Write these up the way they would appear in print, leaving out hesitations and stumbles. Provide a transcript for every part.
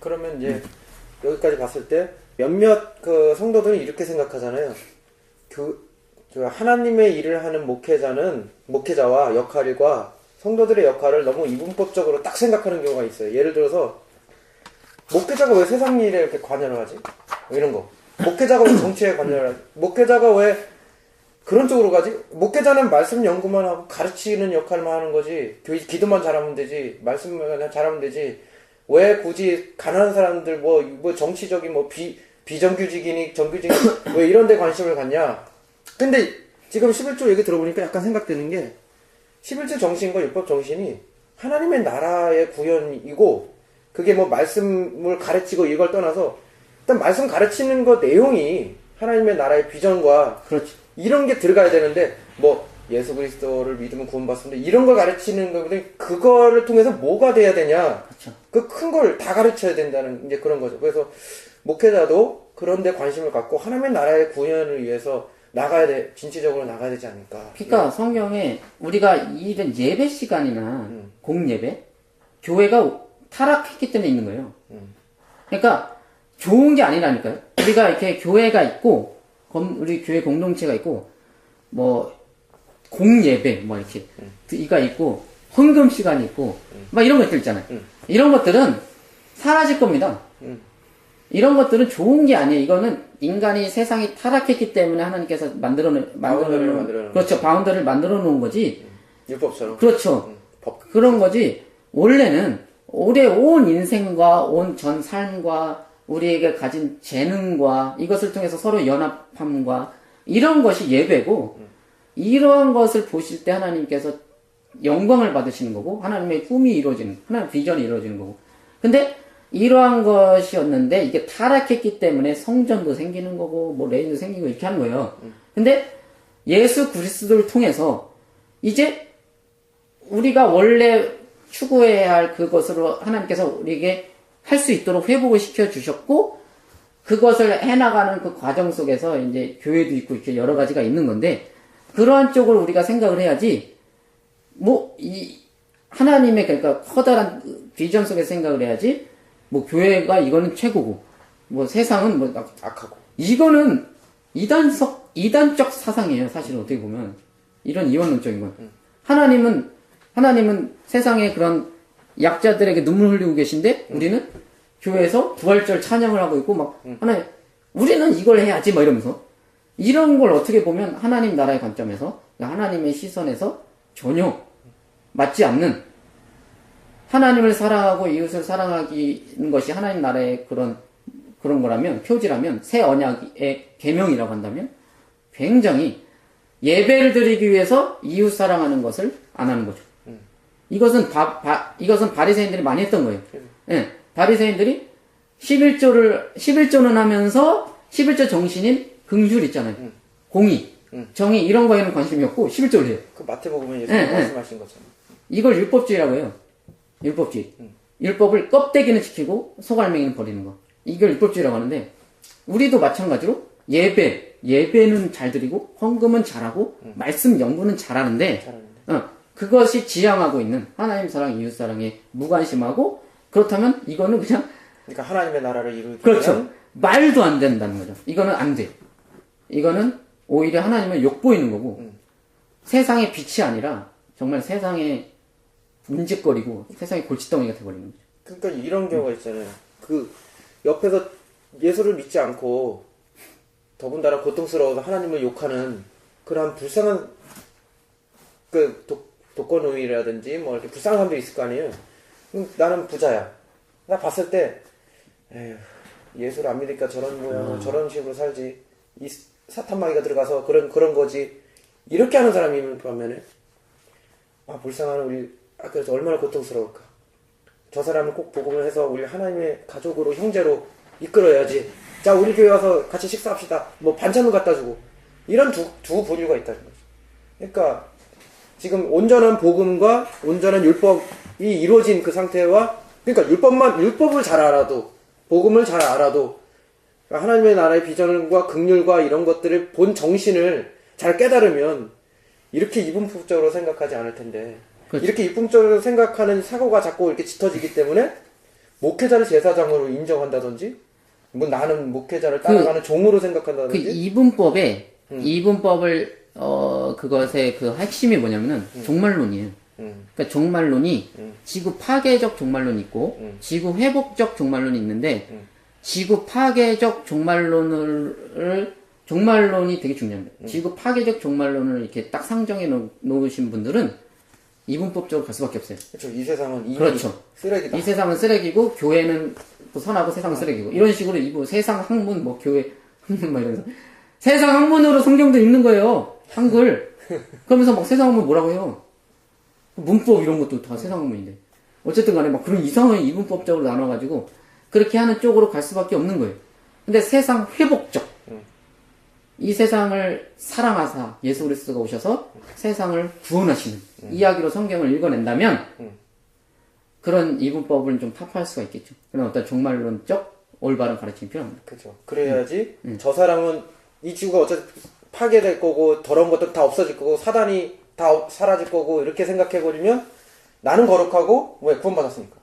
그러면 이제 여기까지 봤을 때 몇몇 그 성도들은 이렇게 생각하잖아요. 저 하나님의 일을 하는 목회자와 역할과 성도들의 역할을 너무 이분법적으로 딱 생각하는 경우가 있어요. 예를 들어서 목회자가 왜 세상 일에 이렇게 관여를 하지? 뭐 이런 거. 목회자가 왜 정치에 관여를 하지? 목회자가 왜 그런 쪽으로 가지? 목회자는 말씀 연구만 하고 가르치는 역할만 하는 거지. 기도만 잘하면 되지. 말씀만 잘하면 되지. 왜 굳이 가난한 사람들 뭐 정치적인 비정규직이니 정규직이니 왜 이런 데 관심을 갖냐? 근데 지금 11조 얘기 들어보니까 약간 생각되는 게 11조 정신과 율법 정신이 하나님의 나라의 구현이고 그게 뭐 말씀을 가르치고 이걸 떠나서 일단 말씀 가르치는 거 내용이 하나님의 나라의 비전과 그렇지. 이런 게 들어가야 되는데 뭐 예수 그리스도를 믿으면 구원받습니다. 이런 걸 가르치는 거거든요. 그거를 통해서 뭐가 돼야 되냐? 그렇죠. 그 큰 걸 다 가르쳐야 된다는 이제 그런 거죠. 그래서 목회자도 그런 데 관심을 갖고 하나님의 나라의 구현을 위해서 진취적으로 나가야 되지 않을까. 그러니까 예. 성경에 우리가 이런 예배 시간이나 공예배, 교회가 타락했기 때문에 있는 거예요. 그러니까 좋은 게 아니라니까요. 우리가 이렇게 교회가 있고, 우리 교회 공동체가 있고, 뭐, 공예배, 뭐 이렇게, 이가 있고, 헌금 시간이 있고, 막 이런 것들 있잖아요. 이런 것들은 사라질 겁니다. 이런 것들은 좋은 게 아니에요. 이거는 인간이 세상이 타락했기 때문에 하나님께서 만들어 놓은 그렇죠. 바운더를 만들어 놓은 거지. 율법처럼. 그렇죠. 그런 거지. 원래는 올해 온 인생과 온 전 삶과 우리에게 가진 재능과 이것을 통해서 서로 연합함과 이런 것이 예배고 이러한 것을 보실 때 하나님께서 영광을 받으시는 거고 하나님의 꿈이 이루어지는 하나님의 비전이 이루어지는 거고 근데 이러한 것이었는데 이게 타락했기 때문에 성전도 생기는 거고 뭐 레인도 생기고 이렇게 하는 거예요. 근데 예수 그리스도를 통해서 이제 우리가 원래 추구해야 할 그것으로 하나님께서 우리에게 할 수 있도록 회복을 시켜 주셨고 그것을 해나가는 그 과정 속에서 이제 교회도 있고 이렇게 여러 가지가 있는 건데 그러한 쪽으로 우리가 생각을 해야지 뭐 이 하나님의 그러니까 커다란 비전 속에 생각을 해야지 뭐 교회가 이거는 최고고 뭐 세상은 뭐 악하고 이거는 이단적 사상이에요. 사실 어떻게 보면 이런 이원론적인 건 하나님은 세상에 그런 약자들에게 눈물 흘리고 계신데 우리는 교회에서 부활절 찬양을 하고 있고 막 하나님 우리는 이걸 해야지 막 이러면서 이런 걸 어떻게 보면 하나님 나라의 관점에서 하나님의 시선에서 전혀 맞지 않는 하나님을 사랑하고 이웃을 사랑하는 것이 하나님 나라의 그런 거라면 표지라면 새 언약의 계명이라고 한다면 굉장히 예배를 드리기 위해서 이웃 사랑하는 것을 안 하는 거죠. 이것은 바리새인들이 많이 했던 거예요. 예. 바리새인들이 11조는 하면서 11조 정신인 긍휼 있잖아요. 공의, 정의 이런 거에는 관심이 없고 11조를 해요. 그 마태복음에 예수님 말씀하신 것처럼. 이걸 율법주의라고 해요. 율법주의. 율법을 껍데기는 지키고 속알맹이는 버리는 거. 이걸 율법주의라고 하는데 우리도 마찬가지로 예배는 잘 드리고 헌금은 잘하고 말씀 연구는 잘하는데 그것이 지향하고 있는 하나님 사랑, 이웃 사랑에 무관심하고 그렇다면 이거는 그러니까 하나님의 나라를 이루기 그렇죠. 말도 안 된다는 거죠. 이거는 안 돼. 이거는 오히려 하나님을 욕보이는 거고 세상의 빛이 아니라 정말 세상의 문제거리고 세상의 골칫덩이가 돼버리는 거죠. 그러니까 이런 경우가 있잖아요. 그 옆에서 예수를 믿지 않고 더군다나 고통스러워서 하나님을 욕하는 그런 불쌍한 그 독거노인이라든지 뭐 이렇게 불쌍한 사람들이 있을 거 아니에요. 나는 부자야. 나 봤을 때 에휴, 예수를 안 믿으니까 저런 모양으로 저런 식으로 살지. 이 사탄마귀가 들어가서 그런 거지. 이렇게 하는 사람이 보면은 불쌍한 우리 그래서 얼마나 고통스러울까. 저 사람을 꼭 복음을 해서 우리 하나님의 가족으로 형제로 이끌어야지. 자 우리 교회 와서 같이 식사합시다. 뭐 반찬도 갖다 주고 이런 두 부류가 있다는 거죠. 그러니까 지금 온전한 복음과 온전한 율법이 이루어진 그 상태와 그러니까 율법을 잘 알아도 복음을 잘 알아도 하나님의 나라의 비전과 긍휼과 이런 것들을 본 정신을 잘 깨달으면 이렇게 이분법적으로 생각하지 않을 텐데 그렇죠. 이렇게 이분법적으로 생각하는 사고가 자꾸 이렇게 짙어지기 때문에 목회자를 제사장으로 인정한다든지, 뭐 나는 목회자를 따라가는 종으로 그 생각한다든지. 이분법을 그것의 그 핵심이 뭐냐면은 종말론이에요. 그러니까 종말론이 지구 파괴적 종말론이 있고 지구 회복적 종말론이 있는데 지구 파괴적 종말론이 되게 중요합니다. 지구 파괴적 종말론을 이렇게 딱 상정해 놓으신 분들은 이분법적으로 갈 수밖에 없어요. 그렇죠. 이 세상은 이미 그렇죠. 쓰레기다. 이 세상은 쓰레기고 교회는 또 선하고 세상은 쓰레기고 이런 식으로 세상 학문 뭐 교회 학문 막 이러면서 세상 학문으로 성경도 읽는 거예요. 한글. 그러면서 막 세상 학문 뭐라고 해요. 문법 이런 것도 다 세상 학문인데. 어쨌든 간에 막 그런 이상한 이분법적으로 나눠가지고 그렇게 하는 쪽으로 갈 수밖에 없는 거예요. 근데 세상 회복적. 이 세상을 사랑하사 예수 그리스도가 오셔서 세상을 구원하시는 이야기로 성경을 읽어낸다면 그런 이분법을 좀 타파할 수가 있겠죠. 그런 어떤 종말론적 올바른 가르침이 필요합니다. 그렇죠. 그래야지 저 사람은 이 지구가 어차피 파괴될 거고 더러운 것들 다 없어질 거고 사단이 다 사라질 거고 이렇게 생각해버리면 나는 거룩하고 왜 구원받았으니까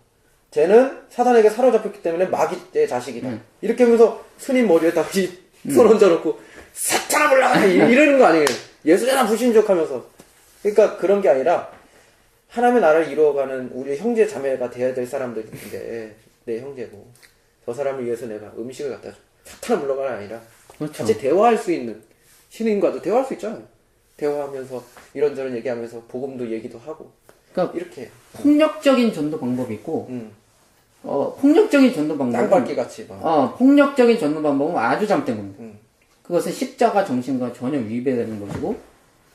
쟤는 사단에게 사로잡혔기 때문에 마귀의 자식이다. 이렇게 하면서 스님 머리에다 손 얹어놓고 사탄아 물러가라 이러는 거 아니에요. 예수잖아 불신족하면서. 그러니까 그런 게 아니라 하나님의 나라를 이루어가는 우리 형제 자매가 돼야 될 사람들인데 내 형제고 저 사람을 위해서 내가 음식을 갖다 줘. 사탄아 물러가라 아니라 그렇죠. 같이 대화할 수 있는 신인과도 대화할 수 있잖아요. 대화하면서 이런저런 얘기하면서 복음도 얘기도 하고 그러니까 이렇게 폭력적인 전도 방법이 있고 폭력적인 전도 방법은 땅밟기 같이 막. 폭력적인 전도 방법은 아주 잘못된 겁니다. 그것은 십자가 정신과 전혀 위배되는 것이고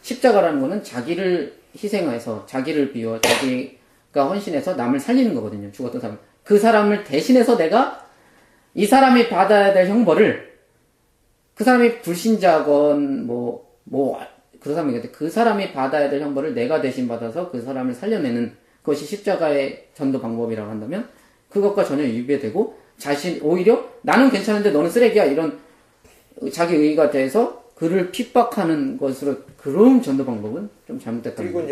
십자가라는 것은 자기를 희생해서 자기를 비워 자기가 헌신해서 남을 살리는 거거든요. 죽었던 사람. 그 사람을 대신해서 내가 이 사람이 받아야 될 형벌을 그 사람이 불신자건 그 사람이 받아야 될 형벌을 내가 대신 받아서 그 사람을 살려내는 것이 십자가의 전도 방법이라고 한다면 그것과 전혀 위배되고 오히려 나는 괜찮은데 너는 쓰레기야 이런 자기 의의가 돼서 그를 핍박하는 것으로 그런 전도 방법은 좀 잘못됐다. 그리고 이제